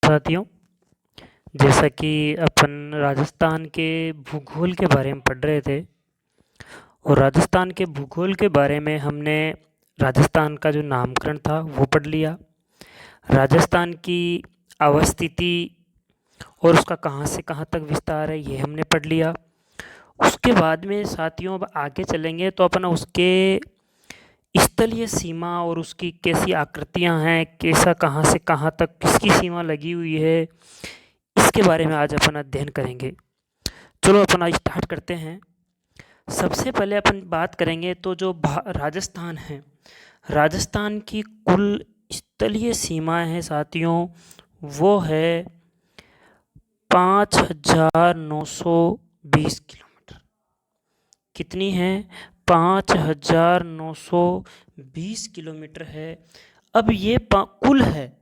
साथियों, जैसा कि अपन राजस्थान के भूगोल के बारे में पढ़ रहे थे और राजस्थान के भूगोल के बारे में हमने राजस्थान का जो नामकरण था वो पढ़ लिया। राजस्थान की अवस्थिति और उसका कहाँ से कहाँ तक विस्तार है ये हमने पढ़ लिया। उसके बाद में साथियों अब आगे चलेंगे तो अपन उसके स्थलीय सीमा और उसकी कैसी आकृतियाँ हैं, कैसा कहाँ से कहाँ तक किसकी सीमा लगी हुई है, इसके बारे में आज अपन अध्ययन करेंगे। चलो अपन आज स्टार्ट करते हैं। सबसे पहले अपन बात करेंगे तो जो राजस्थान है, राजस्थान की कुल स्थलीय सीमाएं हैं साथियों, वो है 5,920 किलोमीटर। कितनी है? 5,920 किलोमीटर है। अब ये कुल है,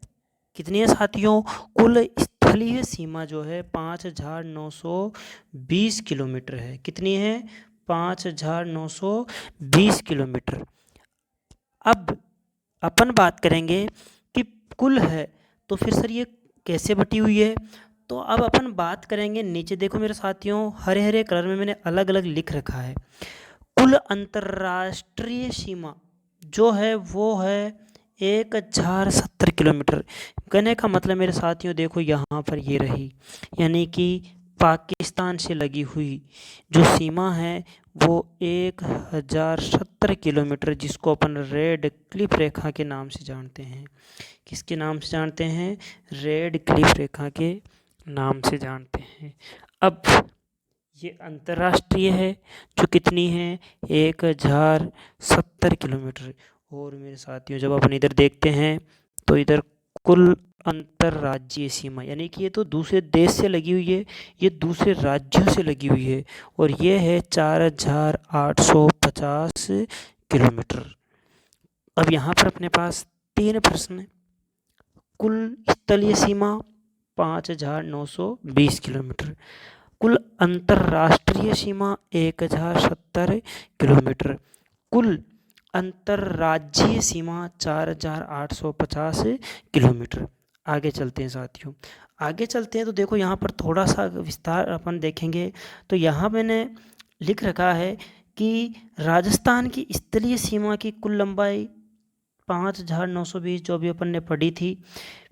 कितनी है साथियों? कुल स्थलीय सीमा जो है 5,920 किलोमीटर है। कितनी है? 5,920 किलोमीटर। अब अपन बात करेंगे कि कुल है तो फिर सर ये कैसे बटी हुई है। तो अब अपन बात करेंगे, नीचे देखो मेरे साथियों, हरे हरे कलर में मैंने अलग अलग लिख रखा है। कुल अंतर्राष्ट्रीय सीमा जो है वो है 1,070 किलोमीटर। कहने का मतलब मेरे साथियों देखो यहाँ पर ये रही, यानी कि पाकिस्तान से लगी हुई जो सीमा है वो 1,070 किलोमीटर, जिसको अपन रेड क्लिफ रेखा के नाम से जानते हैं। किसके नाम से जानते हैं? रेड क्लिफ रेखा के नाम से जानते हैं। अब ये अंतर्राष्ट्रीय है जो कितनी है? 1,070 किलोमीटर। और मेरे साथियों जब अपन इधर देखते हैं तो इधर कुल अंतर्राज्यीय सीमा, यानी कि ये तो दूसरे देश से लगी हुई है, ये दूसरे राज्यों से लगी हुई है, और ये है 4,850 किलोमीटर। अब यहाँ पर अपने पास 3 प्रश्न है। कुल स्थलीय सीमा 5,920 किलोमीटर, कुल अंतर्राष्ट्रीय सीमा 1,070 किलोमीटर, कुल अंतर्राज्यीय सीमा 4,850 किलोमीटर। आगे चलते हैं साथियों, आगे चलते हैं तो देखो यहाँ पर थोड़ा सा विस्तार अपन देखेंगे। तो यहाँ मैंने लिख रखा है कि राजस्थान की स्थलीय सीमा की कुल लंबाई 5,920 जो भी अपन ने पढ़ी थी।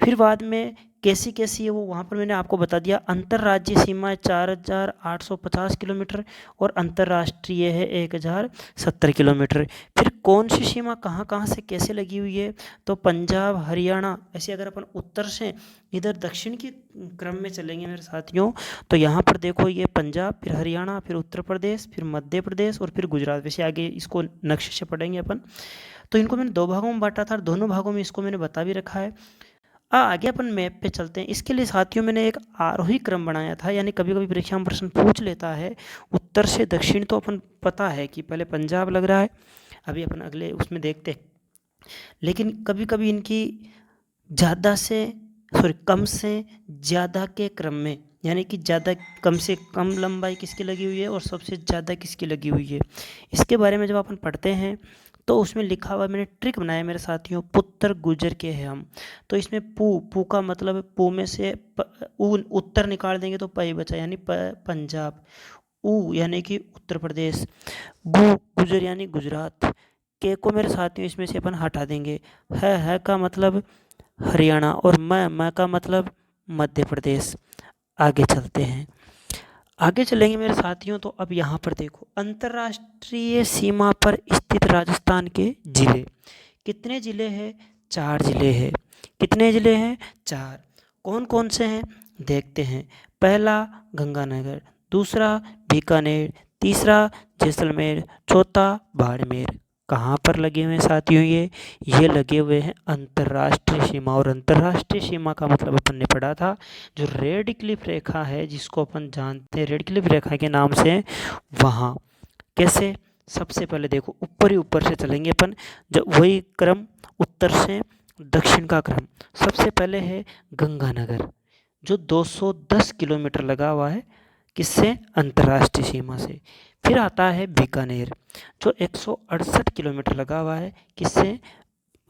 फिर बाद में कैसी कैसी है वो वहाँ पर मैंने आपको बता दिया। अंतर्राज्यीय सीमा है 4,850 किलोमीटर और अंतर्राष्ट्रीय है 1,070 किलोमीटर। फिर कौन सी सीमा कहाँ कहाँ से कैसे लगी हुई है, तो पंजाब, हरियाणा, ऐसे अगर अपन उत्तर से इधर दक्षिण के क्रम में चलेंगे मेरे साथियों, तो यहाँ पर देखो ये पंजाब, फिर हरियाणा, फिर उत्तर प्रदेश, फिर मध्य प्रदेश और फिर गुजरात। वैसे आगे इसको नक्शे से पढ़ेंगे अपन। तो इनको मैंने 2 भागों में बांटा था और दोनों भागों में इसको मैंने बता भी रखा है। आगे अपन मैप पे चलते हैं। इसके लिए साथियों मैंने एक आरोही क्रम बनाया था, यानी कभी कभी परीक्षा में प्रश्न पूछ लेता है उत्तर से दक्षिण, तो अपन पता है कि पहले पंजाब लग रहा है, अभी अपन अगले उसमें देखते हैं। लेकिन कभी कभी इनकी कम से ज़्यादा के क्रम में, यानी कि ज़्यादा कम से कम लंबाई किसकी लगी हुई है और सबसे ज़्यादा किसकी लगी हुई है, इसके बारे में जब अपन पढ़ते हैं तो उसमें लिखा हुआ, मैंने ट्रिक बनाया मेरे साथियों, पुत्र गुजर के हैं हम। तो इसमें पू का मतलब पू में से उत्तर निकाल देंगे तो पई बचा, यानी पंजाब। ऊ यानी कि उत्तर प्रदेश। गुजर यानी गुजरात। के को मेरे साथियों इसमें से अपन हटा देंगे। है का मतलब हरियाणा, और मैं का मतलब मध्य प्रदेश। आगे चलते हैं, आगे चलेंगे मेरे साथियों। तो अब यहाँ पर देखो, अंतर्राष्ट्रीय सीमा पर स्थित राजस्थान के जिले, कितने जिले हैं? 4 जिले हैं। कितने जिले हैं? 4। कौन कौन से हैं देखते हैं। पहला गंगानगर, दूसरा बीकानेर, तीसरा जैसलमेर, चौथा बाड़मेर। कहाँ पर लगे हुए हैं साथियों? ये लगे हुए हैं अंतर्राष्ट्रीय सीमा। और अंतर्राष्ट्रीय सीमा का मतलब अपन ने पढ़ा था, जो रेड क्लिफ रेखा है जिसको अपन जानते हैं रेड क्लिफ रेखा के नाम से, वहाँ कैसे। सबसे पहले देखो ऊपर ही ऊपर से चलेंगे अपन, जब वही क्रम उत्तर से दक्षिण का क्रम। सबसे पहले है गंगानगर जो 210 किलोमीटर लगा हुआ है किससे? अंतर्राष्ट्रीय सीमा से। फिर आता है बीकानेर जो 168 किलोमीटर लगा हुआ है किससे?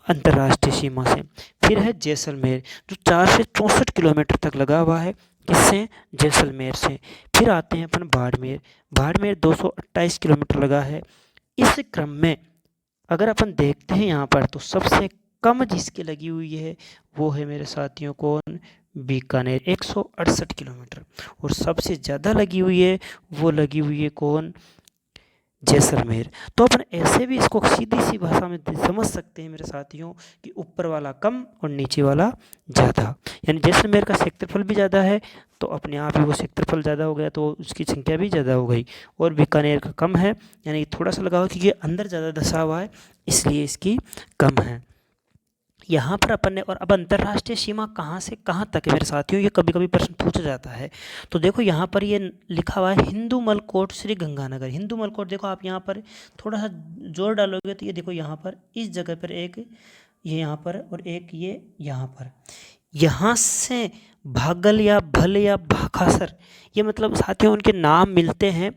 अंतर्राष्ट्रीय सीमा से। फिर है जैसलमेर जो 4 से 64 किलोमीटर तक लगा हुआ है, किससे? जैसलमेर से। फिर आते हैं अपन बाड़मेर। बाड़मेर 228 किलोमीटर लगा है। इस क्रम में अगर अपन देखते हैं यहाँ पर, तो सबसे कम जिसकी लगी हुई है वो है मेरे साथियों कौन? बीकानेर 168 किलोमीटर। और सबसे ज़्यादा लगी हुई है वो लगी हुई है कौन? जैसलमेर। तो अपन ऐसे भी इसको सीधी सी भाषा में समझ सकते हैं मेरे साथियों कि ऊपर वाला कम और नीचे वाला ज़्यादा। यानी जैसलमेर का क्षेत्रफल भी ज़्यादा है तो अपने आप ही वो क्षेत्रफल ज़्यादा हो गया तो उसकी संख्या भी ज़्यादा हो गई। और बीकानेर का कम है, यानी थोड़ा सा लगा हुआ क्योंकि अंदर ज़्यादा धसा हुआ है इसलिए इसकी कम है। यहाँ पर अपन ने, और अब अंतर्राष्ट्रीय सीमा कहाँ से कहाँ तक है मेरे साथियों, ये कभी कभी प्रश्न पूछा जाता है। तो देखो यहाँ पर ये लिखा हुआ है हिंदू मलकोट श्री गंगानगर। हिंदू मलकोट देखो आप यहाँ पर थोड़ा सा जोर डालोगे तो ये देखो यहाँ पर इस जगह पर एक ये यहाँ पर और एक ये यहाँ पर, यहाँ से भागल या भल या भाखासर, ये मतलब साथियों उनके नाम मिलते हैं।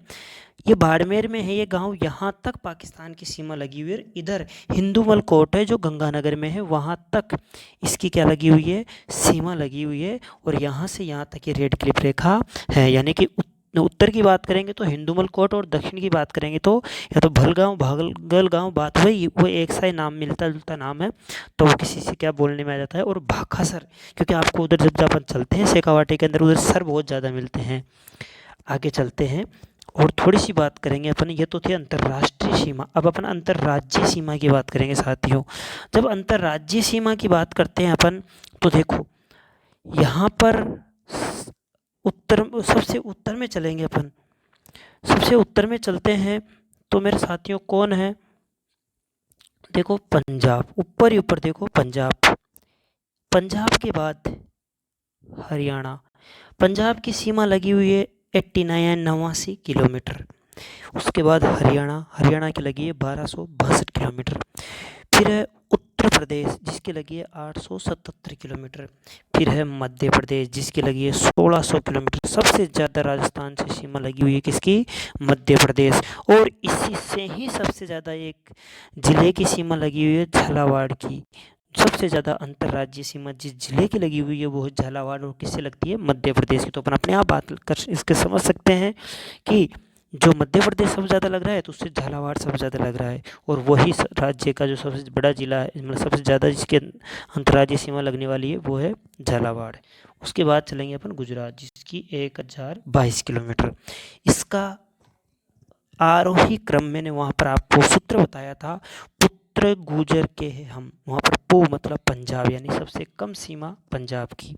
ये बाड़मेर में है ये गांव, यहाँ तक पाकिस्तान की सीमा लगी हुई है। इधर हिंदूमल कोट है जो गंगानगर में है, वहाँ तक इसकी क्या लगी हुई है? सीमा लगी हुई है। और यहाँ से यहाँ तक ये रेड क्लिप रेखा है। यानी कि उत्तर की बात करेंगे तो हिंदूमल कोट और दक्षिण की बात करेंगे तो या तो भलगांव भागल गांव, बात हुई वो एक सा ही नाम मिलता जुलता नाम है तो वो किसी से क्या बोलने में आ जाता है। और भाखासर क्योंकि आपको उधर जब अपन चलते हैं शेखावाटी के अंदर उधर सर बहुत ज़्यादा मिलते हैं। आगे चलते हैं और थोड़ी सी बात करेंगे अपन, ये तो थी अंतर्राष्ट्रीय सीमा। अब अपन अंतर्राज्यीय सीमा की बात करेंगे साथियों। जब अंतर्राज्यीय सीमा की बात करते हैं अपन तो देखो यहाँ पर उत्तर, सबसे उत्तर में चलेंगे अपन, सबसे उत्तर में चलते हैं तो मेरे साथियों कौन है? देखो पंजाब, ऊपर ही ऊपर देखो पंजाब। पंजाब के बाद हरियाणा। पंजाब की सीमा लगी हुई है 89 किलोमीटर। उसके बाद हरियाणा, हरियाणा की लगी है 1262 किलोमीटर। फिर है उत्तर प्रदेश जिसकी लगी है 877 किलोमीटर। फिर है मध्य प्रदेश जिसकी लगी है 1600 किलोमीटर। सबसे ज़्यादा राजस्थान से सीमा लगी हुई है किसकी? मध्य प्रदेश। और इसी से ही सबसे ज़्यादा एक ज़िले की सीमा लगी हुई है झालावाड़ की। सबसे ज़्यादा अंतर्राज्यीय सीमा जिस जिले की लगी हुई है वो है झालावाड़ और किससे लगती है? मध्य प्रदेश की। तो अपन अपने आप बात कर इसके समझ सकते हैं कि जो मध्य प्रदेश सबसे ज़्यादा लग रहा है तो उससे झालावाड़ सबसे ज़्यादा लग रहा है। और वही राज्य का जो सबसे बड़ा जिला है, मतलब सबसे ज़्यादा जिसके अंतर्राज्यीय सीमा लगने वाली है वो है झालावाड़। उसके बाद चलेंगे अपन गुजरात जिसकी 1022 किलोमीटर। इसका आरोही क्रम मैंने वहाँ पर आपको सूत्र बताया था, पुत्र गुजर के हैं हम। वहाँ पर पो मतलब पंजाब, यानी सबसे कम सीमा पंजाब की।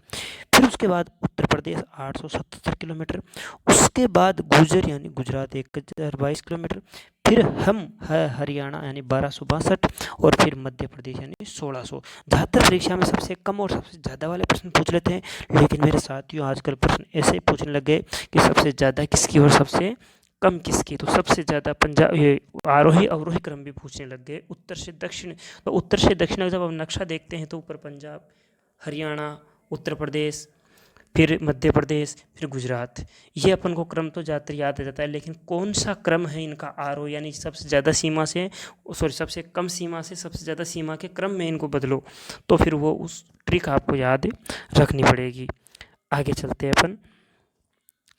फिर उसके बाद उत्तर प्रदेश 877 किलोमीटर। उसके बाद गुजर यानी गुजरात 1022 किलोमीटर। फिर हम है हरियाणा यानी 1262 और फिर मध्य प्रदेश यानी 1600। ज़्यादातर परीक्षा में सबसे कम और सबसे ज़्यादा वाले प्रश्न पूछ लेते हैं, लेकिन मेरे साथियों आजकल प्रश्न ऐसे ही पूछने लग गए कि सबसे ज़्यादा किसकी और सबसे कम किसकी। तो सबसे ज़्यादा पंजाब, ये आरोही अवरोही क्रम भी पूछने लग गए उत्तर से दक्षिण। तो उत्तर से दक्षिण जब हम नक्शा देखते हैं तो ऊपर पंजाब, हरियाणा, उत्तर प्रदेश, फिर मध्य प्रदेश, फिर गुजरात। ये अपन को क्रम तो ज़्यादातर याद आ जाता है, लेकिन कौन सा क्रम है इनका आरोह, यानी सबसे ज़्यादा सीमा से सॉरी सबसे कम सीमा से सबसे ज़्यादा सीमा के क्रम में इनको बदलो, तो फिर वो उस ट्रिक आपको याद रखनी पड़ेगी। आगे चलते हैं अपन।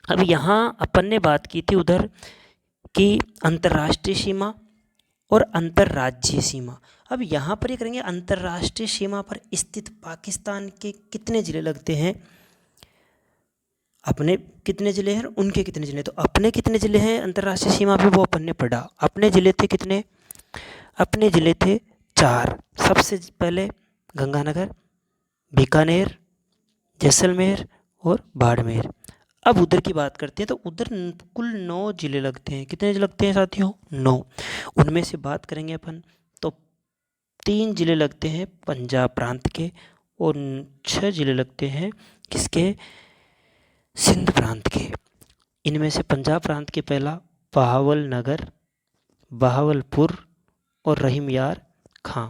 अब यहाँ अपन ने बात की थी उधर की अंतर्राष्ट्रीय सीमा और अंतर्राज्यीय सीमा। अब यहाँ पर ये करेंगे अंतर्राष्ट्रीय सीमा पर स्थित पाकिस्तान के कितने ज़िले लगते हैं, अपने कितने ज़िले हैं, उनके कितने ज़िले। तो अपने कितने ज़िले हैं अंतर्राष्ट्रीय सीमा पे वो अपन ने पढ़ा। अपने ज़िले थे कितने? अपने ज़िले थे 4। सबसे पहले गंगानगर, बीकानेर, जैसलमेर और बाड़मेर। अब उधर की बात करते हैं तो उधर कुल 9 ज़िले लगते हैं। कितने लगते हैं साथियों? 9। उनमें से बात करेंगे अपन तो 3 ज़िले लगते हैं पंजाब प्रांत के और 6 ज़िले लगते हैं किसके? सिंध प्रांत के। इनमें से पंजाब प्रांत के पहला बहावल नगर, बहावलपुर और रहीमयार खां,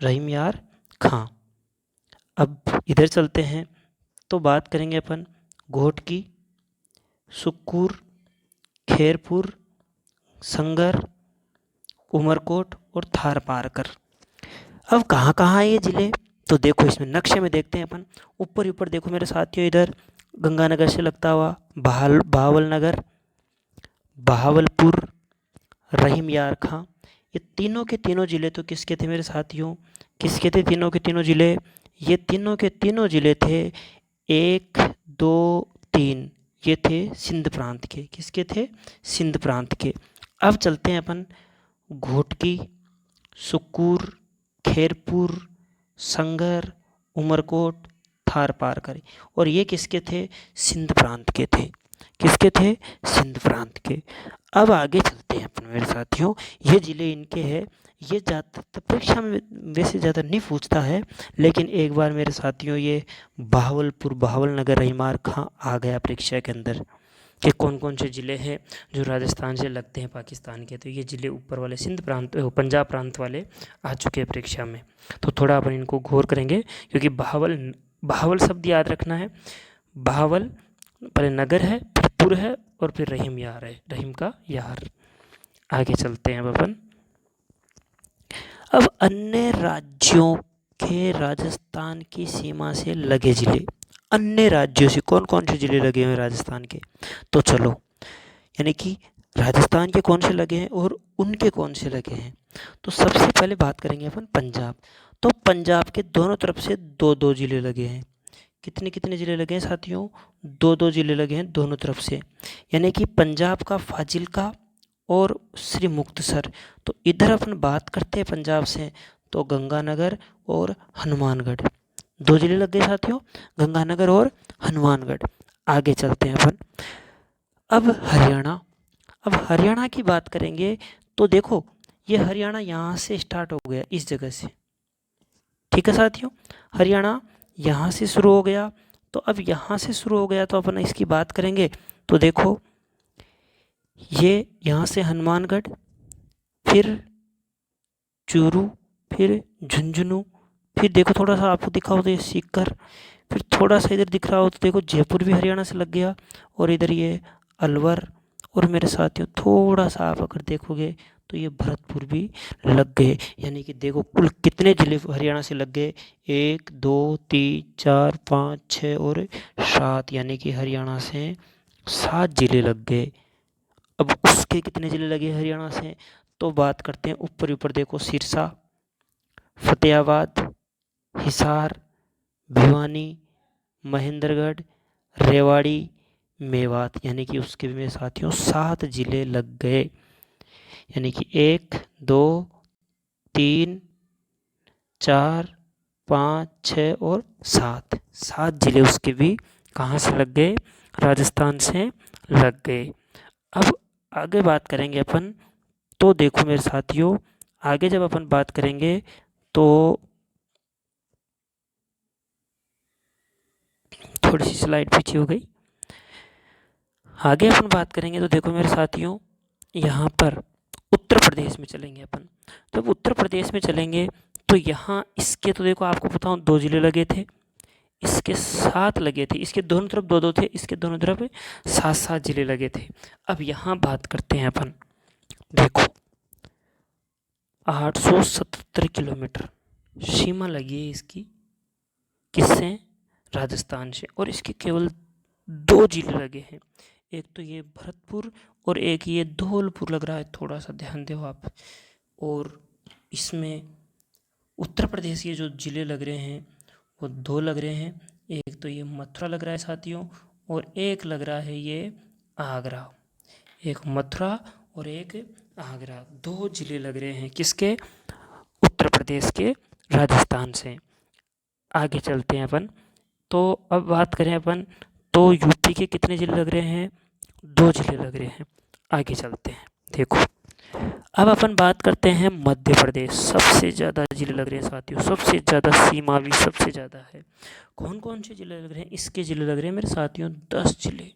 रहीमयार खां। अब इधर चलते हैं तो बात करेंगे अपन घोटकी, सुक्कूर, खैरपुर, संगर, उमरकोट और थारपारकर। अब कहाँ कहाँ है ये ज़िले, तो देखो इसमें नक्शे में देखते हैं अपन। ऊपर ऊपर देखो मेरे साथियों, इधर गंगानगर से लगता हुआ बहावल नगर, बहावलपुर, रहीम यार खां, ये तीनों के तीनों ज़िले तो किसके थे मेरे साथियों, किसके थे तीनों के तीनों ज़िले, ये तीनों के तीनों ज़िले थे, एक दो तीन, ये थे सिंध प्रांत के, किसके थे, सिंध प्रांत के। अब चलते हैं अपन घोटकी, सुक्कूर, खैरपुर, संगर, उमरकोट, थार पार करे, और ये किसके थे, सिंध प्रांत के थे, किसके थे, सिंध प्रांत के। अब आगे चलते हैं अपन मेरे साथियों, ये ज़िले इनके हैं, ये ज़्यादातर परीक्षा में वैसे ज़्यादा नहीं पूछता है, लेकिन एक बार मेरे साथियों ये बहावलपुर, बहावल नगर, रहीमार खां आ गया परीक्षा के अंदर कि कौन कौन से ज़िले हैं जो राजस्थान से लगते हैं पाकिस्तान के, तो ये ज़िले ऊपर वाले सिंध प्रांत, पंजाब प्रांत वाले आ चुके हैं परीक्षा में। तो थोड़ा अपन इनको गौर करेंगे, क्योंकि बहावल, बहावल शब्द याद रखना है, बहावल पहले नगर है, फिर पुर है, और फिर रहीम यार है, रहीम का यार। आगे चलते हैं अब अपन। अब अन्य राज्यों के राजस्थान की सीमा से लगे ज़िले, अन्य राज्यों से कौन कौन से ज़िले लगे हुए हैं राजस्थान के, तो चलो, यानी कि राजस्थान के कौन से लगे हैं और उनके कौन से लगे हैं। तो सबसे पहले बात करेंगे अपन पंजाब, तो पंजाब के दोनों तरफ से दो दो ज़िले लगे हैं, कितने कितने ज़िले लगे हैं साथियों, दो दो ज़िले लगे हैं दोनों तरफ से, यानी कि पंजाब का फाजिल्का और श्री मुक्तसर। तो इधर अपन बात करते हैं पंजाब से, तो गंगानगर और हनुमानगढ़, दो ज़िले लग गए साथियों, गंगानगर और हनुमानगढ़। आगे चलते हैं अपन। अब हरियाणा, अब हरियाणा की बात करेंगे, तो देखो ये हरियाणा यहाँ से स्टार्ट हो गया, इस जगह से, ठीक है साथियों, हरियाणा यहाँ से शुरू हो गया। तो अब यहाँ से शुरू हो गया तो अपन इसकी बात करेंगे, तो देखो ये यहाँ से हनुमानगढ़, फिर चूरू, फिर झुंझुनू, फिर देखो थोड़ा सा आपको दिखा हो तो ये सीकर, फिर थोड़ा सा इधर दिख रहा हो तो देखो जयपुर भी हरियाणा से लग गया, और इधर ये अलवर, और मेरे साथियों थोड़ा सा आप अगर देखोगे तो ये भरतपुर भी लग गए। यानी कि देखो कुल कितने ज़िले हरियाणा से लग गए, 1 2 3 4 5 6 और 7, यानी कि हरियाणा से 7 ज़िले लग गए। अब उसके कितने ज़िले लगे हरियाणा से, तो बात करते हैं ऊपर ऊपर देखो, सिरसा, फतेहाबाद, हिसार, भिवानी, महेंद्रगढ़, रेवाड़ी, मेवात, यानी कि उसके भी मेरे साथियों 7 ज़िले लग गए। यानी कि 1 2 3 4 5 6 और 7, 7 ज़िले उसके भी कहाँ से लग गए, राजस्थान से लग गए। अब आगे बात करेंगे अपन, तो देखो मेरे साथियों आगे जब अपन बात करेंगे तो थोड़ी सी स्लाइड पीछे हो गई, आगे अपन बात करेंगे तो देखो मेरे साथियों यहाँ पर उत्तर प्रदेश में चलेंगे अपन। जब उत्तर प्रदेश में चलेंगे तो यहाँ इसके तो देखो आपको पता हो 2 ज़िले लगे थे, इसके 7 लगे थे, इसके दोनों तरफ 2 2 थे, इसके दोनों तरफ 7 7 ज़िले लगे थे। अब यहाँ बात करते हैं अपन, देखो 877 किलोमीटर सीमा लगी है इसकी, किससे, राजस्थान से, और इसके केवल 2 ज़िले लगे हैं, एक तो ये भरतपुर और एक ये धौलपुर लग रहा है, थोड़ा सा ध्यान दो आप। और इसमें उत्तर प्रदेश के जो ज़िले लग रहे हैं वो 2 लग रहे हैं, एक तो ये मथुरा लग रहा है साथियों, और एक लग रहा है ये आगरा, एक मथुरा और एक आगरा, 2 ज़िले लग रहे हैं किसके, उत्तर प्रदेश के, राजस्थान से। आगे चलते हैं अपन, तो अब बात करें अपन, तो यूपी के कितने ज़िले लग रहे हैं, 2 ज़िले लग रहे हैं। आगे चलते हैं, देखो अब अपन बात करते हैं मध्य प्रदेश, सबसे ज़्यादा ज़िले लग रहे हैं साथियों, सबसे ज़्यादा सीमा भी सबसे ज़्यादा है। कौन कौन से ज़िले लग रहे हैं, इसके ज़िले लग रहे हैं मेरे साथियों 10 ज़िले,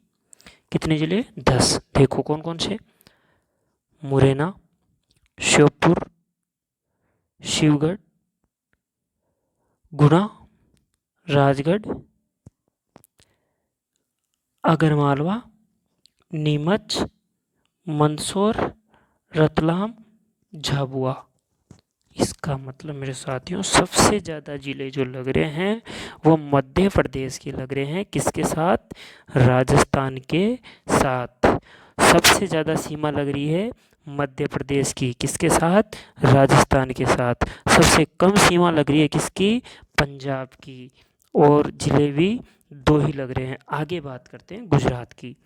कितने ज़िले, 10, देखो कौन कौन से, मुरैना, श्योपुर, शिवगढ़, गुना, राजगढ़, आगरमालवा, नीमच, मंदसौर, रतलाम, झाबुआ, इस इसका मतलब मेरे साथियों सबसे ज़्यादा जिले जो लग रहे हैं वो मध्य प्रदेश के लग रहे हैं। किसके साथ? राजस्थान के साथ। सबसे ज़्यादा सीमा लग रही है मध्य प्रदेश की। किसके साथ? राजस्थान के साथ। सबसे कम सीमा लग रही है किसकी? पंजाब की। और जिले भी दो ही लग रहे हैं। आगे बात करते हैं गुजरात की।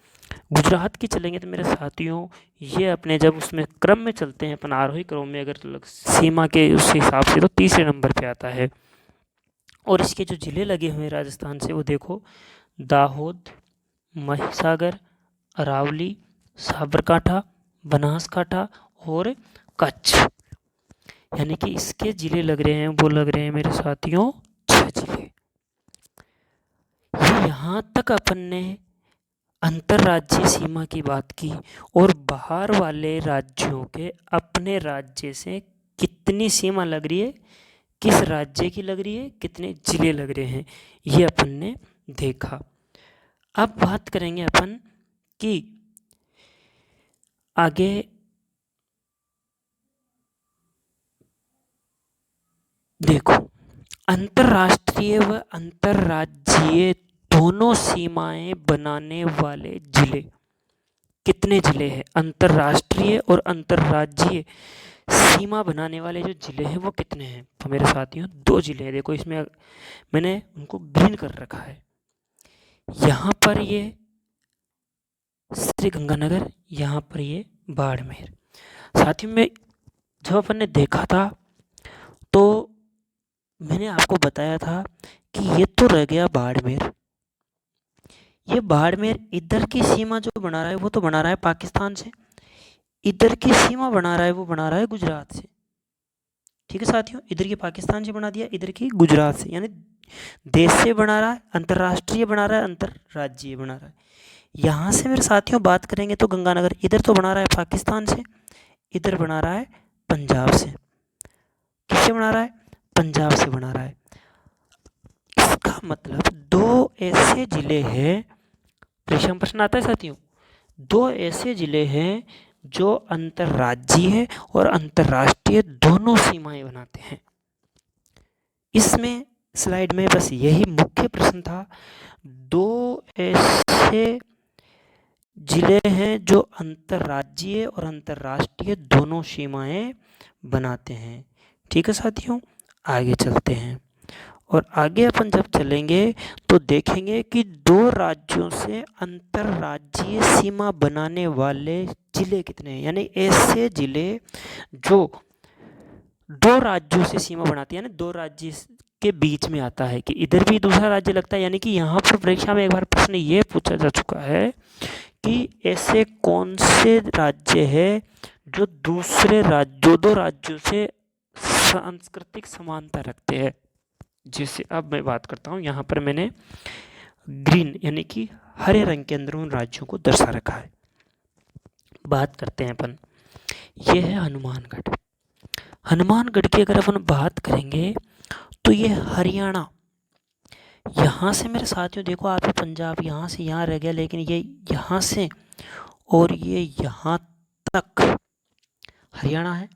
गुजरात की चलेंगे तो मेरे साथियों ये अपने जब उसमें क्रम में चलते हैं अपन आरोही क्रम में, अगर सीमा के उस हिसाब से, तो तीसरे नंबर पे आता है। और इसके जो जिले लगे हुए हैं राजस्थान से वो देखो, दाहोद, महिसागर, अरावली, साबरकांठा, बनासकांठा और कच्छ। यानी कि इसके जिले लग रहे हैं, वो लग रहे हैं मेरे साथियों 6 जिले। ये यहाँ तक अपन ने अंतर्राज्यीय सीमा की बात की। और बाहर वाले राज्यों के अपने राज्य से कितनी सीमा लग रही है, किस राज्य की लग रही है, कितने जिले लग रहे हैं, ये अपन ने देखा। अब बात करेंगे अपन कि आगे देखो, अंतर्राष्ट्रीय व अंतर्राज्यीय दोनों सीमाएं बनाने वाले जिले कितने जिले हैं? अंतर्राष्ट्रीय और अंतर्राज्यीय सीमा बनाने वाले जो जिले हैं वो कितने हैं? तो मेरे साथियों 2 जिले हैं। देखो इसमें मैंने उनको ग्रीन कर रखा है। यहाँ पर ये श्री गंगानगर, यहाँ पर ये बाड़मेर। साथियों में जब अपन ने देखा था तो मैंने आपको बताया था कि ये तो रह गया बाड़मेर। ये बाड़मेर इधर की सीमा जो बना रहा है वो तो बना रहा है पाकिस्तान से, इधर की सीमा बना रहा है वो बना रहा है गुजरात से। ठीक है साथियों, इधर की पाकिस्तान से बना दिया, इधर की गुजरात से। यानी देश से बना रहा है, अंतर्राष्ट्रीय बना रहा है, अंतर्राज्यीय बना रहा है। यहाँ से मेरे साथियों बात करेंगे तो गंगानगर इधर तो बना रहा है पाकिस्तान से, इधर बना रहा है पंजाब से। किससे बना रहा है? पंजाब से बना रहा है। इसका मतलब 2 ऐसे जिले हैं, परीक्षा में प्रश्न आता है साथियों, 2 ऐसे जिले हैं जो अंतर्राज्यीय और अंतर्राष्ट्रीय दोनों सीमाएं बनाते हैं। इसमें स्लाइड में बस यही मुख्य प्रश्न था। 2 ऐसे जिले हैं जो अंतर्राज्यीय और अंतर्राष्ट्रीय दोनों सीमाएं बनाते हैं। ठीक है साथियों, आगे चलते हैं। और आगे अपन जब चलेंगे तो देखेंगे कि 2 राज्यों से अंतर्राज्यीय सीमा बनाने वाले जिले कितने हैं। यानी ऐसे जिले जो 2 राज्यों से सीमा बनाते हैं, यानी 2 राज्य के बीच में आता है कि इधर भी दूसरा राज्य लगता है। यानी कि यहाँ पर परीक्षा में एक बार प्रश्न ये पूछा जा चुका है कि ऐसे कौन से राज्य है जो दूसरे राज्यों, 2 राज्यों से सांस्कृतिक समानता रखते हैं। जैसे अब मैं बात करता हूँ, यहाँ पर मैंने ग्रीन यानी कि हरे रंग के अंदर उन राज्यों को दर्शा रखा है। बात करते हैं अपन, ये है हनुमानगढ़। हनुमानगढ़ की अगर अपन बात करेंगे तो ये हरियाणा, यहाँ से मेरे साथियों देखो आप, पंजाब यहाँ से यहाँ रह गया, लेकिन ये यहाँ से और ये यहाँ तक हरियाणा है।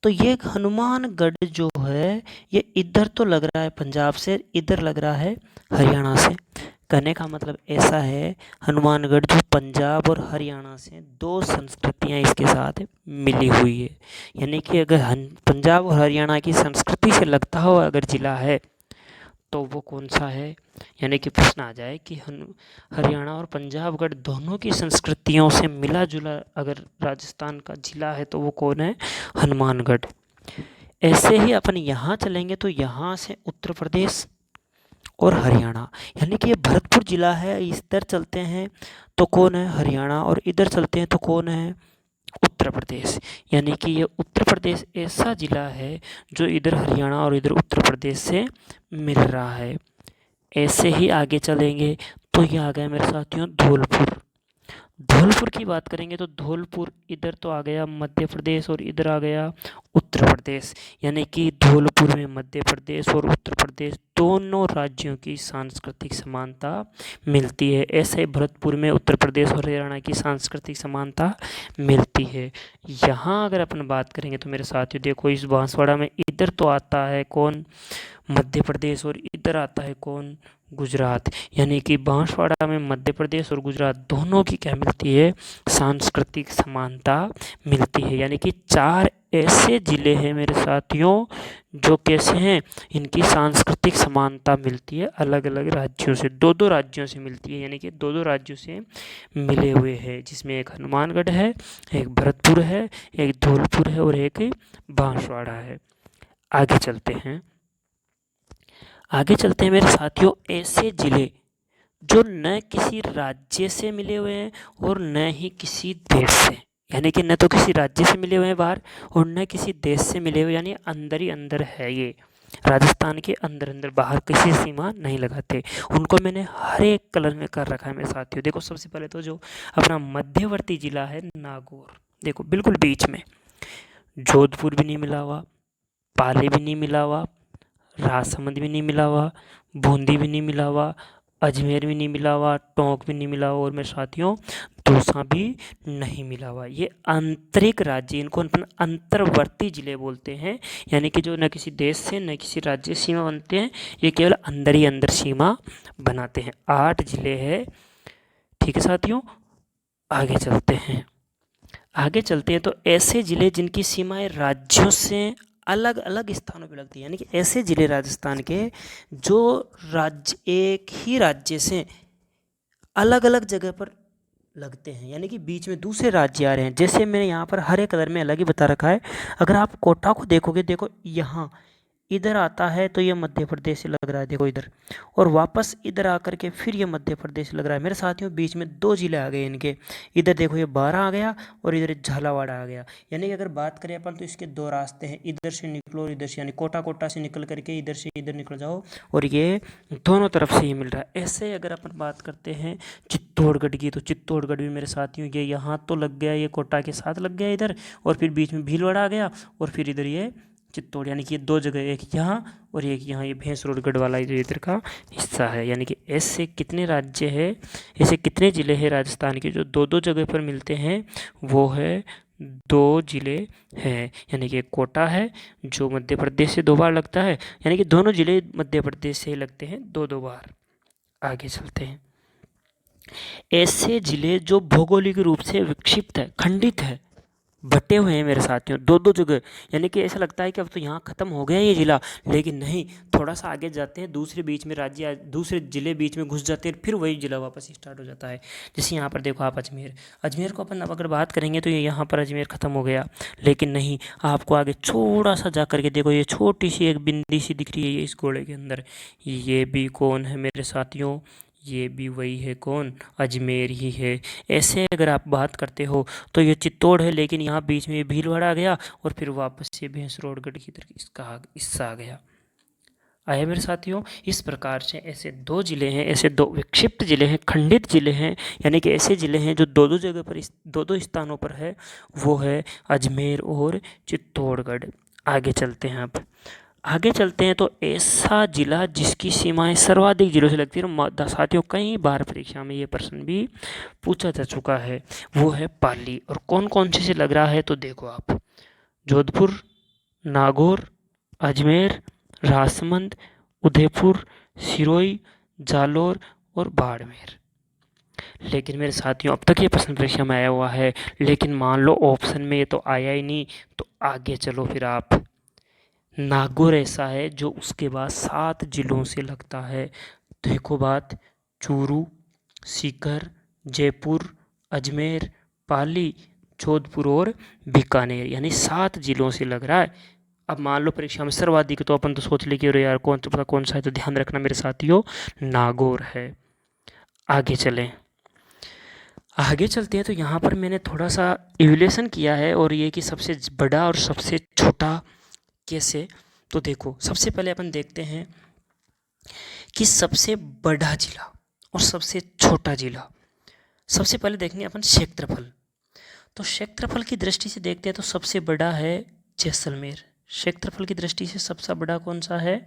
तो ये हनुमानगढ़ जो है ये इधर तो लग रहा है पंजाब से, इधर लग रहा है हरियाणा से। कहने का मतलब ऐसा है, हनुमानगढ़ जो पंजाब और हरियाणा से 2 संस्कृतियां इसके साथ मिली हुई है। यानी कि अगर पंजाब और हरियाणा की संस्कृति से लगता हुआ अगर जिला है तो वो कौन सा है। यानी कि प्रश्न आ जाए कि हरियाणा और पंजाबगढ़ दोनों की संस्कृतियों से मिला जुला अगर राजस्थान का जिला है तो वो कौन है? हनुमानगढ़। ऐसे ही अपन यहाँ चलेंगे तो यहाँ से उत्तर प्रदेश और हरियाणा, यानी कि ये भरतपुर जिला है। इधर चलते हैं तो कौन है? हरियाणा। और इधर चलते हैं तो कौन है? उत्तर प्रदेश। यानी कि ये उत्तर प्रदेश ऐसा जिला है जो इधर हरियाणा और इधर उत्तर प्रदेश से मिल रहा है। ऐसे ही आगे चलेंगे तो ये आ गया मेरे साथियों धौलपुर। धौलपुर की बात करेंगे तो धौलपुर इधर तो आ गया मध्य प्रदेश और इधर आ गया उत्तर प्रदेश, यानी कि धौलपुर में मध्य प्रदेश और उत्तर प्रदेश दोनों राज्यों की सांस्कृतिक समानता मिलती है। ऐसे ही भरतपुर में उत्तर प्रदेश और हरियाणा की सांस्कृतिक समानता मिलती है। यहाँ अगर अपन बात करेंगे तो मेरे साथियों देखो, इस बांसवाड़ा में इधर तो आता है कौन, मध्य प्रदेश, और इधर आता है कौन, गुजरात। यानी कि बांसवाड़ा में मध्य प्रदेश और गुजरात दोनों की क्या मिलती है, सांस्कृतिक समानता मिलती है। यानी कि 4 ऐसे ज़िले हैं मेरे साथियों जो कैसे हैं, इनकी सांस्कृतिक समानता मिलती है अलग अलग राज्यों से, दो दो राज्यों से मिलती है, यानी कि दो दो राज्यों से मिले हुए हैं, जिसमें एक हनुमानगढ़ है, एक भरतपुर है, एक धौलपुर है और एक बांसवाड़ा है। आगे चलते हैं, आगे चलते हैं मेरे साथियों, ऐसे ज़िले जो न किसी राज्य से मिले हुए हैं और न ही किसी देश से, यानी कि न तो किसी राज्य से मिले हुए हैं बाहर और न किसी देश से मिले हुए, यानी अंदर ही अंदर है ये, राजस्थान के अंदर अंदर, बाहर किसी सीमा नहीं लगाते। उनको मैंने हर एक कलर में कर रखा है मेरे साथियों। देखो सबसे पहले तो जो अपना मध्यवर्ती जिला है नागौर, देखो बिल्कुल बीच में, जोधपुर भी नहीं मिला हुआ, पाली भी नहीं मिला हुआ, राजसमंद भी नहीं मिला हुआ, बूंदी भी नहीं मिला हुआ, अजमेर भी नहीं मिला हुआ, टोंक भी नहीं मिला हुआ और मेरे साथियों दौसा भी नहीं मिला हुआ। ये आंतरिक राज्य, इनको अपन अंतर्वर्ती जिले बोलते हैं, यानी कि जो न किसी देश से न किसी राज्य से सीमा बनते हैं, ये केवल अंदर ही अंदर सीमा बनाते हैं। 8 जिले हैं, ठीक है साथियों। आगे चलते हैं, आगे चलते हैं तो ऐसे जिले जिनकी सीमाएं राज्यों से अलग अलग स्थानों पे लगती है, यानी कि ऐसे जिले राजस्थान के जो राज्य एक ही राज्य से अलग अलग जगह पर लगते हैं, यानी कि बीच में दूसरे राज्य आ रहे हैं। जैसे मैंने यहाँ पर हरे कलर में अलग ही बता रखा है, अगर आप कोटा को देखोगे, देखो यहाँ इधर आता है तो ये मध्य प्रदेश से लग रहा है, देखो इधर, और वापस इधर आकर के फिर ये मध्य प्रदेश लग रहा है। मेरे साथियों बीच में 2 जिले आ गए इनके, इधर देखो ये बारां आ गया और इधर झालावाड़ा आ गया। यानी कि अगर बात करें अपन तो इसके 2 रास्ते हैं, इधर से निकलो और इधर से, यानी कोटा से निकल करके इधर से इधर निकल जाओ और ये दोनों तरफ से ही मिल रहा है। ऐसे अगर अपन बात करते हैं चित्तौड़गढ़ की, तो चित्तौड़गढ़ भी मेरे साथियों ये यहाँ तो लग गया, ये कोटा के साथ लग गया इधर, और फिर बीच में भीलवाड़ा आ गया और फिर इधर ये चित्तौड़, यानी कि ये 2 जगह, एक यहाँ और एक यहाँ, ये भैंसरोडगढ़ वाला जो इधर का हिस्सा है। यानी कि ऐसे कितने राज्य है, ऐसे कितने ज़िले हैं राजस्थान के जो 2 2 जगह पर मिलते हैं, वो है 2 ज़िले हैं। यानी कि एक कोटा है जो मध्य प्रदेश से 2 बार लगता है, यानी कि दोनों ज़िले मध्य प्रदेश से लगते हैं 2 2 बार। आगे चलते हैं, ऐसे ज़िले जो भौगोलिक रूप से विक्षिप्त है, खंडित है, बटे हुए हैं मेरे साथियों 2 2 जगह, यानी कि ऐसा लगता है कि अब तो यहाँ ख़त्म हो गया ये ज़िला, लेकिन नहीं, थोड़ा सा आगे जाते हैं दूसरे बीच में राज्य, दूसरे ज़िले बीच में घुस जाते हैं, फिर वही ज़िला वापस स्टार्ट हो जाता है। जैसे यहाँ पर देखो आप अजमेर, अजमेर को अपन अब अगर बात करेंगे तो ये यहाँ पर अजमेर ख़त्म हो गया, लेकिन नहीं, आपको आगे थोड़ा सा जा करके देखो, ये छोटी सी एक बिंदी सी दिख रही है ये इस घोड़े के अंदर, ये भी कौन है मेरे साथियों, ये भी वही है कौन, अजमेर ही है। ऐसे अगर आप बात करते हो तो ये चित्तौड़ है, लेकिन यहाँ बीच में भीलवाड़ा आ गया और फिर वापस से भैंसरोडगढ़ की तरफ इसका हिस्सा आ गया। आया मेरे साथियों, इस प्रकार से ऐसे 2 ज़िले हैं, ऐसे 2 विक्षिप्त ज़िले हैं, खंडित ज़िले हैं, यानी कि ऐसे ज़िले हैं जो 2 2 जगह पर, 2 2 स्थानों पर है, वो है अजमेर और चित्तौड़गढ़। आगे चलते हैं, अब आगे चलते हैं तो ऐसा जिला जिसकी सीमाएं सर्वाधिक जिलों से लगती है, साथियों कई बार परीक्षा में ये प्रश्न भी पूछा जा चुका है, वो है पाली। और कौन कौन से लग रहा है तो देखो आप, जोधपुर, नागौर, अजमेर, राजसमंद, उदयपुर, सिरोही, जालोर और बाड़मेर। लेकिन मेरे साथियों अब तक ये प्रश्न परीक्षा में आया हुआ है, लेकिन मान लो ऑप्शन में ये तो आया ही नहीं, तो आगे चलो फिर आप, नागौर ऐसा है जो उसके बाद 7 जिलों से लगता है। देखो बात, चूरू, सीकर, जयपुर, अजमेर, पाली, जोधपुर और बीकानेर, यानी 7 जिलों से लग रहा है। अब मान लो परीक्षा में सर्वाधिक, तो अपन तो सोच ले कि अरे यार कौन तो पता कौन सा है, तो ध्यान रखना मेरे साथियों नागौर है। आगे चलें, आगे चलते हैं तो यहाँ पर मैंने थोड़ा सा इवैल्यूएशन किया है, और ये कि सबसे बड़ा और सबसे छोटा कैसे, तो देखो सबसे पहले अपन देखते हैं कि सबसे बड़ा जिला और सबसे छोटा जिला। सबसे पहले देखेंगे अपन क्षेत्रफल। तो क्षेत्रफल की दृष्टि से देखते हैं तो सबसे बड़ा है जैसलमेर। क्षेत्रफल की दृष्टि से सबसे बड़ा कौन सा है?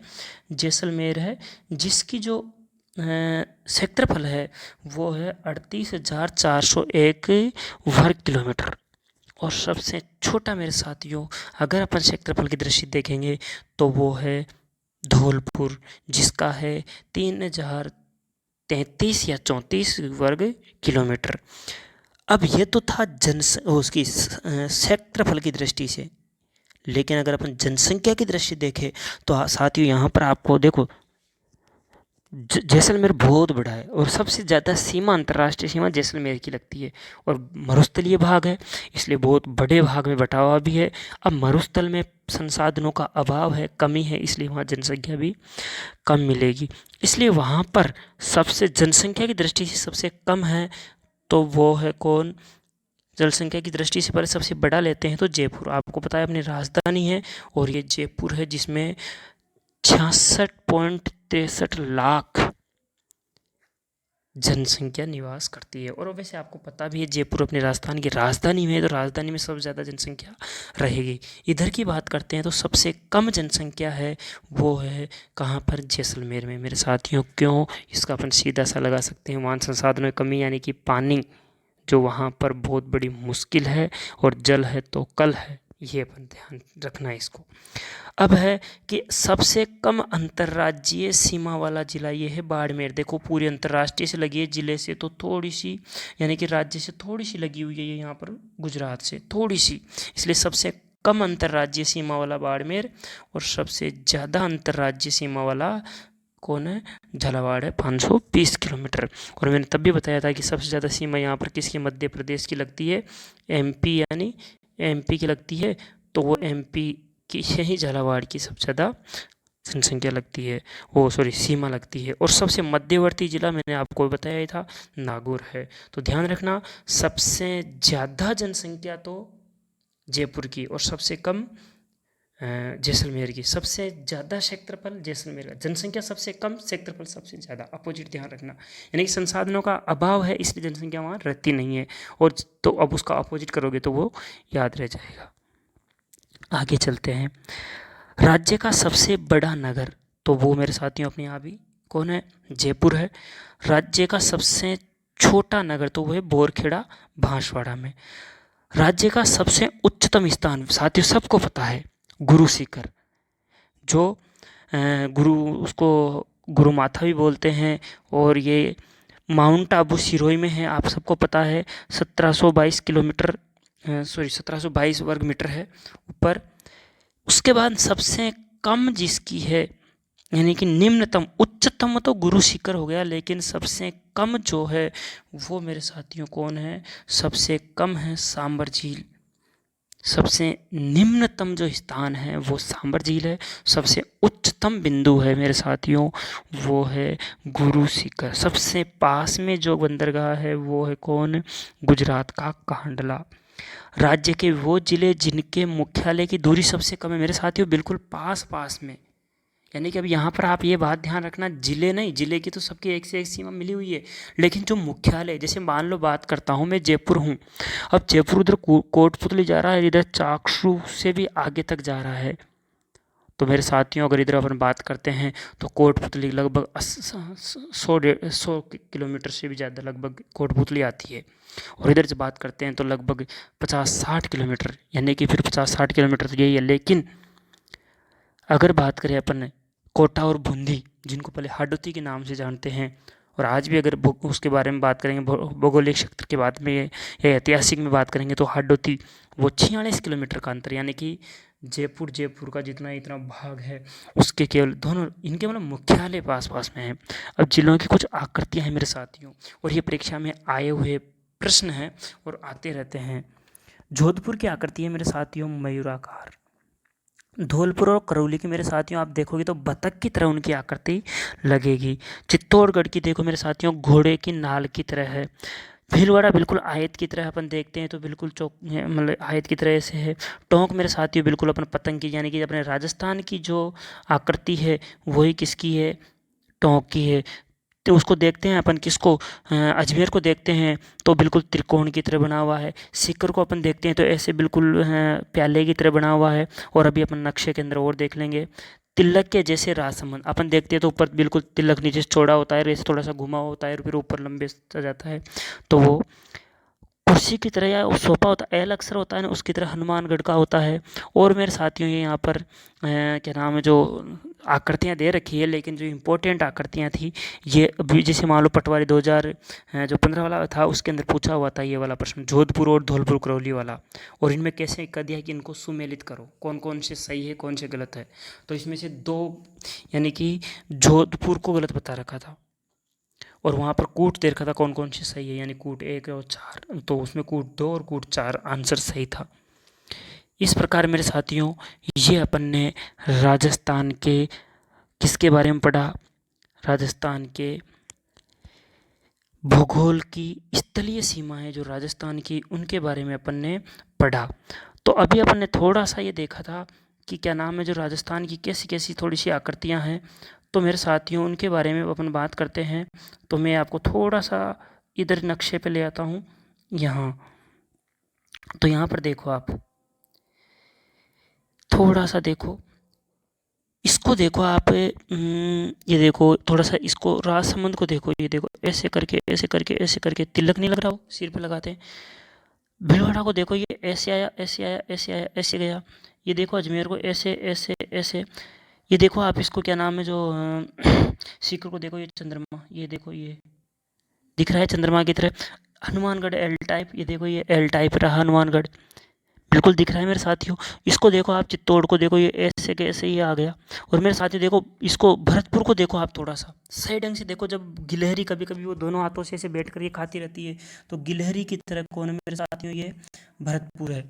जैसलमेर है, जिसकी जो क्षेत्रफल है वो है 38,401 वर्ग किलोमीटर। और सबसे छोटा मेरे साथियों, अगर अपन क्षेत्रफल की दृष्टि देखेंगे तो वो है धौलपुर, जिसका है 3,033 या 34 वर्ग किलोमीटर। अब ये तो था उसकी क्षेत्रफल की दृष्टि से, लेकिन अगर अपन जनसंख्या की दृष्टि देखें तो साथियों यहाँ पर आपको देखो जैसलमेर बहुत बड़ा है और सबसे ज़्यादा सीमा, अंतर्राष्ट्रीय सीमा जैसलमेर की लगती है। और मरुस्थलीय भाग है, इसलिए बहुत बड़े भाग में बटा हुआ भी है। अब मरुस्थल में संसाधनों का अभाव है, कमी है, इसलिए वहाँ जनसंख्या भी कम मिलेगी। इसलिए वहाँ पर सबसे जनसंख्या की दृष्टि से सबसे कम है तो वो है कौन? जनसंख्या की दृष्टि से पहले सबसे बड़ा लेते हैं तो जयपुर। आपको पता है अपनी राजधानी है और ये जयपुर है, जिसमें 66.63 लाख जनसंख्या निवास करती है। और वैसे आपको पता भी है जयपुर अपनी राजस्थान की राजधानी में है, तो राजधानी में सबसे ज़्यादा जनसंख्या रहेगी। इधर की बात करते हैं तो सबसे कम जनसंख्या है वो है कहाँ पर? जैसलमेर में मेरे साथियों। क्यों? इसका अपन सीधा सा लगा सकते हैं, वहाँ संसाधनों की कमी, यानी कि पानी जो वहाँ पर बहुत बड़ी मुश्किल है, और जल है तो कल है, ये अपन ध्यान रखना है इसको। अब है कि सबसे कम अंतर्राज्यीय सीमा वाला जिला ये है बाड़मेर। देखो पूरी अंतर्राष्ट्रीय से लगी है, जिले से तो थोड़ी सी, यानी कि राज्य से थोड़ी सी लगी हुई है ये यहाँ पर, गुजरात से थोड़ी सी, इसलिए सबसे कम अंतर्राज्यीय सीमा वाला बाड़मेर। और सबसे ज़्यादा अंतर्राज्यीय सीमा वाला कौन है? झालावाड़ है, 520 किलोमीटर। और मैंने तब भी बताया था कि सबसे ज़्यादा सीमा यहाँ पर किसकी? मध्य प्रदेश की लगती है, एमपी, यानी एमपी की लगती है। तो वो एमपी की यही झालावाड़ की सबसे ज़्यादा जनसंख्या लगती है, वो सॉरी सीमा लगती है। और सबसे मध्यवर्ती जिला मैंने आपको बताया ही था, नागौर है। तो ध्यान रखना, सबसे ज़्यादा जनसंख्या तो जयपुर की और सबसे कम जैसलमेर की। सबसे ज़्यादा क्षेत्रफल जैसलमेर का, जनसंख्या सबसे कम, क्षेत्रफल सबसे ज़्यादा, अपोजिट ध्यान रखना। यानी कि संसाधनों का अभाव है इसलिए जनसंख्या वहाँ रहती नहीं है, और तो अब उसका अपोजिट करोगे तो वो याद रह जाएगा। आगे चलते हैं। राज्य का सबसे बड़ा नगर, तो वो मेरे साथियों अपने यहाँ भी कौन है? जयपुर है। राज्य का सबसे छोटा नगर तो वो है बोरखेड़ा, बांसवाड़ा में। राज्य का सबसे उच्चतम स्थान साथियों सबको पता है, गुरु शिखर, जो गुरु, उसको गुरु माथा भी बोलते हैं। और ये माउंट आबू सिरोही में है, आप सबको पता है। 1722 किलोमीटर, सॉरी 1722 वर्ग मीटर है ऊपर। उसके बाद सबसे कम जिसकी है, यानी कि निम्नतम, उच्चतम तो गुरु शिखर हो गया, लेकिन सबसे कम जो है वो मेरे साथियों कौन है? सबसे कम है सांबर झील। सबसे निम्नतम जो स्थान है वो सांबर झील है। सबसे उच्चतम बिंदु है मेरे साथियों वो है गुरु शिखर। सबसे पास में जो बंदरगाह है वो है कौन? गुजरात का कांडला। राज्य के वो जिले जिनके मुख्यालय की दूरी सबसे कम है मेरे साथियों, बिल्कुल पास पास में। यानी कि अब यहाँ पर आप ये बात ध्यान रखना, जिले नहीं, जिले की तो सबकी एक से एक सीमा मिली हुई है, लेकिन जो मुख्यालय, जैसे मान लो बात करता हूँ मैं जयपुर हूँ, अब जयपुर उधर कोटपुतली जा रहा है, इधर चाकसू से भी आगे तक जा रहा है। तो मेरे साथियों अगर इधर अपन बात करते हैं तो कोटपुतली लगभग 100 किलोमीटर से भी ज़्यादा लगभग कोटपुतली आती है। और इधर से बात करते हैं तो लगभग 50-60 किलोमीटर, यानी कि फिर 50-60 किलोमीटर तो यही है। लेकिन अगर बात करें अपन कोटा और बूंदी, जिनको पहले हाडोती के नाम से जानते हैं, और आज भी अगर उसके बारे में बात करेंगे, भौगोलिक क्षेत्र के बाद में या ऐतिहासिक में बात करेंगे, तो हाडोती वो 46 किलोमीटर का अंतर, यानी कि जयपुर का जितना इतना भाग है उसके केवल दोनों, इनके मतलब मुख्यालय पास पास में है। अब जिलों की कुछ आकृतियाँ हैं मेरे साथियों, और ये परीक्षा में आए हुए प्रश्न हैं और आते रहते हैं। जोधपुर की आकृति है मेरे साथियों मयूराकार। धौलपुर और करौली की मेरे साथियों आप देखोगे तो बतख की तरह उनकी आकृति लगेगी। चित्तौड़गढ़ की देखो मेरे साथियों घोड़े की नाल की तरह है। भीलवाड़ा बिल्कुल आयत की तरह अपन देखते हैं तो बिल्कुल चौक मतलब आयत की तरह से है। टोंक मेरे साथियों बिल्कुल अपन पतंग की, यानी कि अपने राजस्थान की जो आकृति है वही किसकी है? टोंक की है। तो उसको देखते हैं अपन किसको, अजमेर को देखते हैं तो बिल्कुल त्रिकोण की तरह बना हुआ है। सीकर को अपन देखते हैं तो ऐसे बिल्कुल प्याले की तरह बना हुआ है। और अभी अपन नक्शे के अंदर और देख लेंगे। तिलक के जैसे राजसमंद अपन देखते हैं तो ऊपर बिल्कुल तिलक नीचे से चौड़ा होता है, ऐसे थोड़ा सा घुमा होता है और फिर ऊपर लंबे सा जाता है। तो वो कुर्सी की तरह या सोफा होता है, एल अक्सर होता है ना, उसकी तरह हनुमानगढ़ का होता है। और मेरे साथियों ये यहाँ पर क्या नाम है, जो आकृतियाँ दे रखी है, लेकिन जो इम्पोर्टेंट आकृतियाँ थी ये अभी जैसे मान लो पटवारी 2015 वाला था, उसके अंदर पूछा हुआ था ये वाला प्रश्न, जोधपुर और धौलपुर करौली वाला। और इनमें कैसे कह दिया कि इनको सुमेलित करो, कौन कौन से सही है कौन से गलत है। तो इसमें से दो यानी कि जोधपुर को गलत बता रखा था और वहाँ पर कूट दे रखा था कौन कौन सी सही है, यानी कूट 1 और 4, तो उसमें कूट 2 और कूट 4 आंसर सही था। इस प्रकार मेरे साथियों ये अपन ने राजस्थान के किसके बारे में पढ़ा, राजस्थान के भूगोल की स्थलीय सीमाएं जो राजस्थान की, उनके बारे में अपन ने पढ़ा। तो अभी अपन ने थोड़ा सा ये देखा था कि क्या नाम है, जो राजस्थान की कैसी कैसी थोड़ी सी आकृतियाँ हैं। तो मेरे साथियों उनके बारे में अपन बात करते हैं। तो मैं आपको थोड़ा सा इधर नक्शे पे ले आता हूँ यहाँ। तो यहाँ पर देखो आप, थोड़ा सा देखो, इसको देखो आप, ये देखो थोड़ा सा, इसको राजसमंद को देखो, ये देखो ऐसे करके ऐसे करके ऐसे करके तिलक नहीं लग रहा हो, सिर पे लगाते हैं। भीलवाड़ा को देखो, ये ऐसे आया ऐसे आया ऐसे आया ऐसे गया। ये देखो अजमेर को ऐसे ऐसे ऐसे। ये देखो आप, इसको क्या नाम है, जो सीकर को देखो, ये चंद्रमा, ये देखो ये दिख रहा है चंद्रमा की तरह। हनुमानगढ़ एल टाइप, ये देखो ये एल टाइप रहा हनुमानगढ़, बिल्कुल दिख रहा है मेरे साथियों। इसको देखो आप, चित्तौड़ को देखो, ये ऐसे के ऐसे ही आ गया। और मेरे साथियों देखो इसको, भरतपुर को देखो आप, थोड़ा सा सही ढंग से देखो। जब गिलहरी कभी कभी वो दोनों हाथों से ऐसे बैठ कर ये खाती रहती है, तो गिलहरी की तरह कौन है मेरे साथियों, ये भरतपुर है।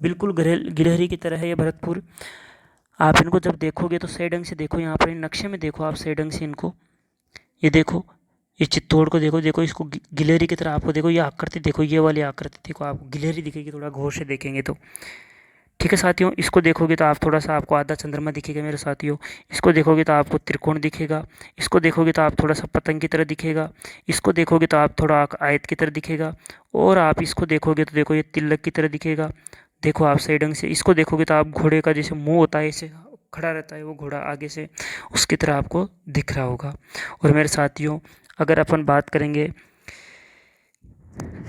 बिल्कुल गिलहरी की तरह है ये भरतपुर। आप इनको जब देखोगे तो सही ढंग से देखो, यहाँ पर नक्शे में देखो आप सही ढंग से इनको। ये देखो, ये चित्तौड़ को देखो, देखो इसको गिलहरी की तरह आपको देखो, ये आकृति देखो, ये वाली आकृति देखो, आपको गिलहरी दिखेगी थोड़ा गौर से देखेंगे तो। ठीक है साथियों, इसको देखोगे तो आप थोड़ा सा, आपको आधा चंद्रमा दिखेगा मेरे साथियों। इसको देखोगे तो आपको त्रिकोण दिखेगा। इसको देखोगे तो आप थोड़ा सा पतंग की तरह दिखेगा। इसको देखोगे तो आप थोड़ा आयत की तरह दिखेगा। और आप इसको देखोगे तो देखो ये तिलक की तरह दिखेगा। देखो आप सही ढंग से इसको देखोगे तो आप घोड़े का जैसे मुंह होता है, ऐसे खड़ा रहता है वो घोड़ा आगे से, उसकी तरह आपको दिख रहा होगा। और मेरे साथियों अगर अपन बात करेंगे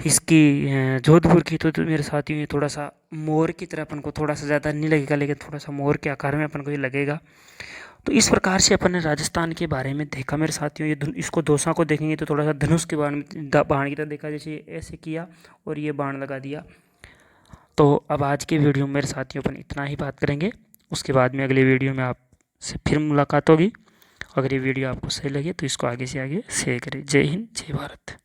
इसकी जोधपुर की, तो मेरे साथियों ये थोड़ा सा मोर की तरह अपन को, थोड़ा सा ज़्यादा नहीं लगेगा लेकिन थोड़ा सा मोर के आकार में अपन को ये लगेगा। तो इस प्रकार से अपन ने राजस्थान के बारे में देखा मेरे साथियों। ये इसको दोसा को देखेंगे तो थोड़ा सा धनुष के बारे में, बाण की तरह देखा, जैसे ऐसे किया और ये बाण लगा दिया। तो अब आज के वीडियो में मेरे साथियों अपन इतना ही बात करेंगे। उसके बाद में अगले वीडियो में आपसे फिर मुलाकात होगी। अगर ये वीडियो आपको सही लगे तो इसको आगे से आगे शेयर करें। जय हिंद, जय भारत।